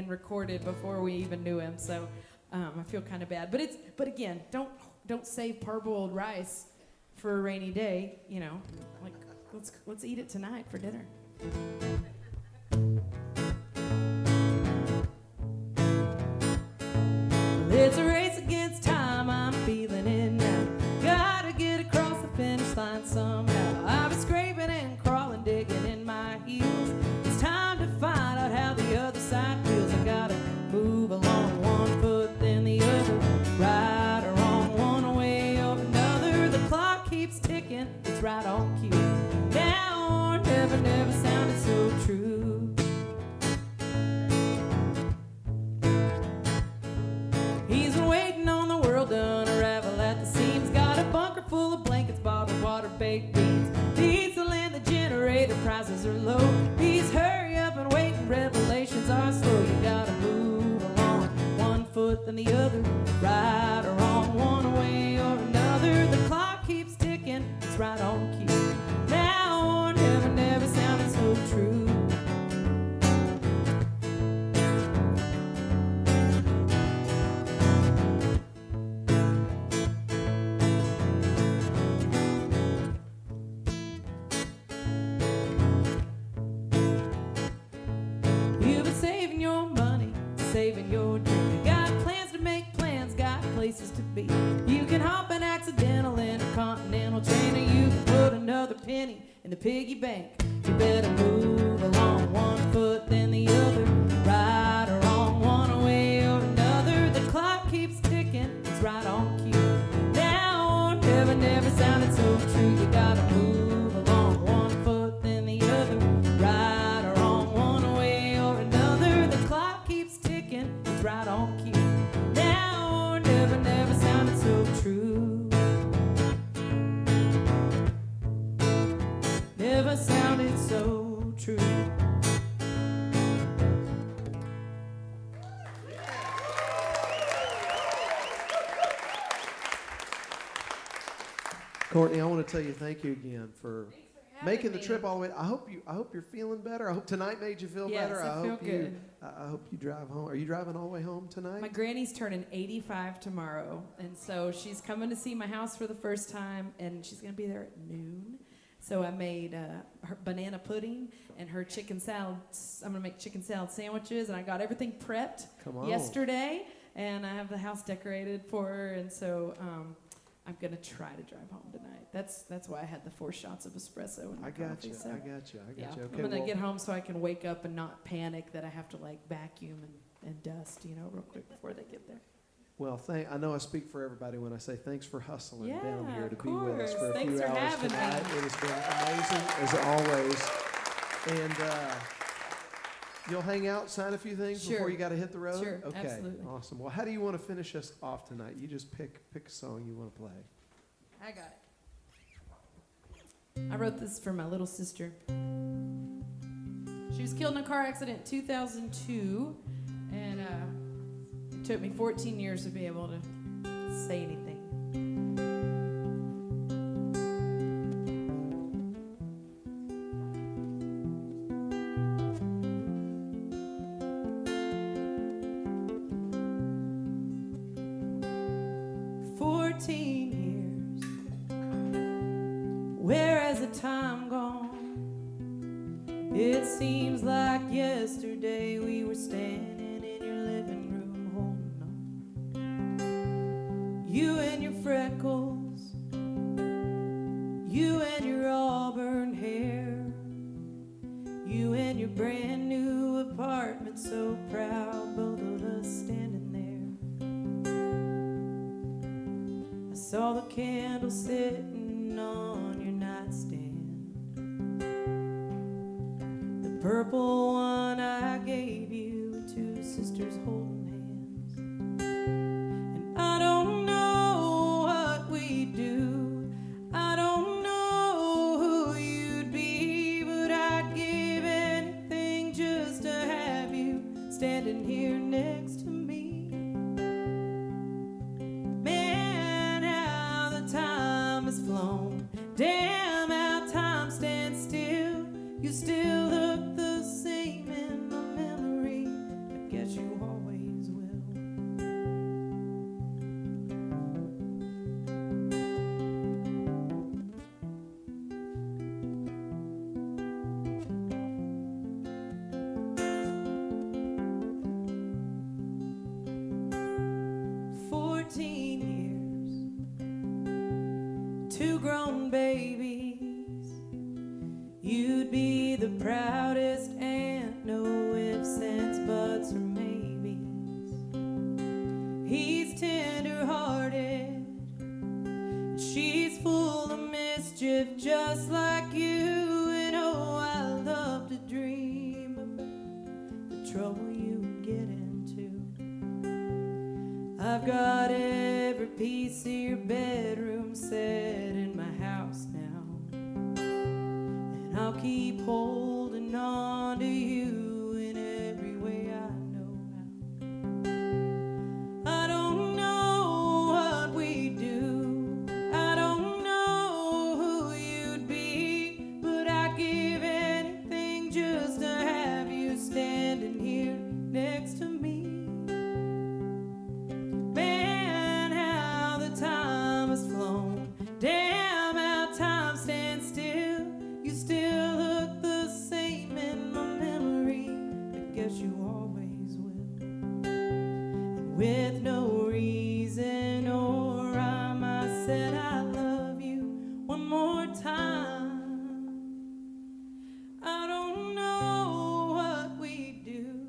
recorded before we even knew him. So I feel kind of bad, but again, don't save parboiled rice for a rainy day. You know, like let's eat it tonight for dinner. It's a race against time, I'm feeling it now. Gotta get across the finish line somehow. I've been scraping and crawling, digging in my heels. It's time to find out how the other side feels. I gotta move along one foot, then the other. Right or wrong, one way or another. The clock keeps ticking, it's right on cue. Now or never sounded so true. He's been waiting on the world to unravel at the seams. Got a bunker full of blankets, bottled water, baked beans. Diesel in the generator, prices are low. Please hurry up and wait, and revelations are slow. You gotta move along, one foot then the other. Right or wrong, one way or another. The clock keeps ticking, it's right on cue. Now or never sounded so true. You've been saving your money, saving your dream. You got plans to make plans, got places to be. You can hop an accidental in a continental train, or you can put another penny in the piggy bank. You better move along, one foot then the other. Right or wrong, one way or another. The clock keeps ticking, it's right on cue. Now or never sounded so true. You gotta move along, one foot then the other. Right or wrong, one way or another. The clock keeps ticking, it's right on cue. Now or never sounded so true. Never sounded so true. Courtney, I want to tell you thank you again for making the trip all the way. I hope you're feeling better. I hope tonight made you feel Yes, better. I feel good. I hope you drive home. Are you driving all the way home tonight? My granny's turning 85 tomorrow, and so she's coming to see my house for the first time, and she's going to be there at noon. So I made her banana pudding and her chicken salad. I'm going to make chicken salad sandwiches, and I got everything prepped yesterday, and I have the house decorated for her, and so I'm going to try to drive home tonight. That's why I had the 4 shots of espresso in my coffee. So, I got you. yeah, Okay, I'm going to get home so I can wake up and not panic that I have to like vacuum and dust, you know, real quick before they get there. Well, I know I speak for everybody when I say thanks for hustling Yeah, down here to of be with us course. for a Thanks few for hours having me. tonight. It has been amazing as always. And you'll hang out, sign a few things before Sure. you got to hit the road. Sure, Okay, absolutely. awesome. Well, how do you want to finish us off tonight? You just pick a song you want to play. I got it. I wrote this for my little sister. She was killed in a car accident in 2002, and it took me 14 years to be able to say anything. 14 years, where has the time gone? It seems like yesterday we were standing in your living room holding on. You and your freckles, you and your auburn hair, you and your brand new apartment, so proud, both of us standing there. I saw the candle sitting on your nightstand, the purple one I gave you, with two sisters holding hands. And I don't know what we'd do, I don't know who you'd be, but I'd give anything just to have you standing here next to me. Man, how the time has flown, damn how time stands still. You still look the same in my memory, I guess you always will. Two grown babies, you'd be the proudest aunt, no ifs, ands, buts, or maybes. He's tender-hearted, she's full of mischief, just like you. And oh, I love to dream about the trouble you would get into. I've got every piece of your bedroom set in my house now, and I'll keep holding on to you in every way I know how. I don't know what we do, I don't know who you'd be, but I'd give anything just to have you standing here next to me. Man, how the time has flown, damn how time stands still. You still look the same in my memory, I guess you always will. And with no reason or rhyme, I said I love you one more time. I don't know what we do,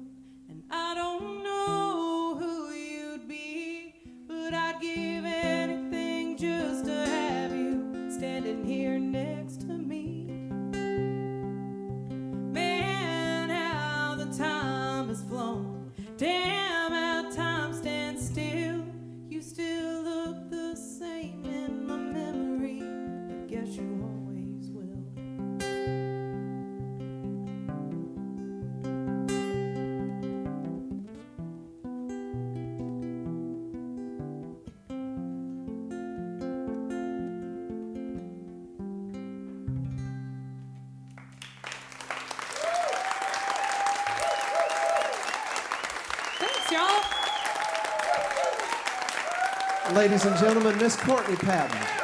and I don't know who you'd be, but I'd give anything just to have you standing here next to me. Man, how the time has flown, damn how time stands still. You still look the same in my memory, I guess you always will. Thanks, y'all. Ladies and gentlemen, Miss Courtney Patton.